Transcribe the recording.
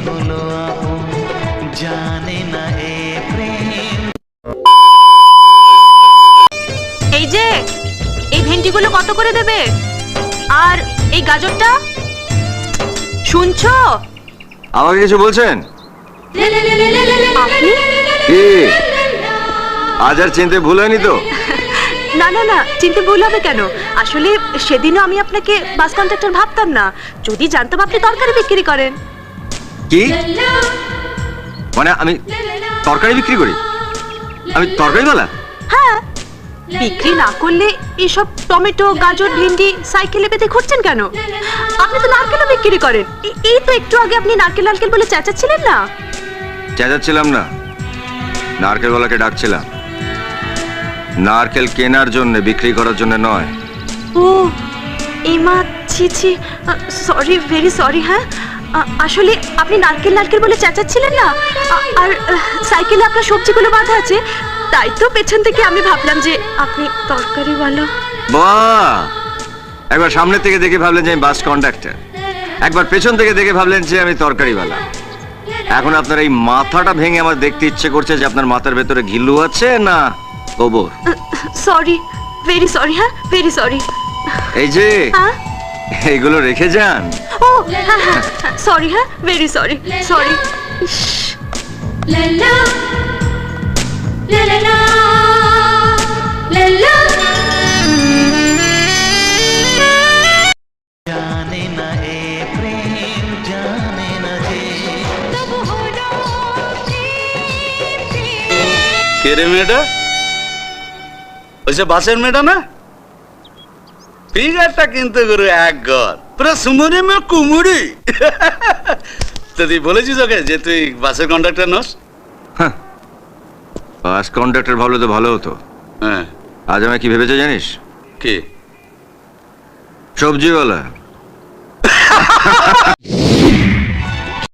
হলো আপন, জানে না এ প্রেম। এই যে এই ভেন্ডিগুলো কত করে দেবে? আর এই গাজরটা? শুনছো? আমাকে কিছু বলছেন? আপনি? কি আজ আর চিনতে ভুল হয়নি তো? না না না, চিনতে ভুল হবে কেন? আসলে সেদিনও আমি আপনাকে বাস কন্ডাক্টর ভাবতাম না। যদি জানতাম আপনি তরকারি বিক্রি করেন। কি মানে আমি তরকারি বিক্রি করি? আমি তরকারিওয়ালা? হ্যাঁ, বিক্রি না করলে এসব টমেটো গাজর ভেন্ডি সাইকেলে বেঁধে ঘুরছেন কেন? আপনি তো নারকেলও বিক্রি করেন। এই তো একটু আগে আপনি নারকেল নারকেল বলে চেঁচাচ্ছিলেন না? চেঁচাচ্ছিলাম না, নারকেলওয়ালাকে ডাকছিলাম। নারকেল কেনার জন্য, বিক্রি করার জন্য নয়। ও এমা, ছি ছি, সরি, ভেরি সরি। হ্যাঁ, আসলে আপনি নারকেল নারকেল বলে চেঁচাচ্ছিলেন না, আর সাইকেলে আপনার সবজিগুলো বাঁধা আছে, তাই তো পেছন থেকে আমি ভাবলাম যে আপনি তরকারিওয়ালা। বাহ! একবার সামনে থেকে দেখে ভাবলেন যে আমি বাস কন্ডাক্টর, একবার পেছন থেকে দেখে ভাবলেন যে আমি তরকারিওয়ালা। এখন আপনার এই মাথাটা ভেঙে আমার দেখতে ইচ্ছে করছে যে আপনার মাথার ভেতরে ঘিলু আছে না গোবর। Sorry, very sorry. হ্যাঁ, ভেরি সরি। এই যে হ্যাঁ, এইগুলো রেখে যান। ও হ্যাঁ হ্যাঁ, সরি। হ্যাঁ, ভেরি সরি, সরি। জানে না এ প্রেম, জানে না যে। কে রে মেয়েটা? ওই যে বাসের মেয়েটা না? ফিগারটা কিন্তু গুরু এক ঘর, পুরো সুমুরি মে কুমুরি। তো তুই বলেছিস ওকে যে তুই বাসের কন্ডাক্টর নস? বাস কন্ডাক্টর ভালো তো ভালো হতো। হ্যাঁ। আজ আমায় কি ভেবেছে জানিস? কি? সবজিওয়ালা।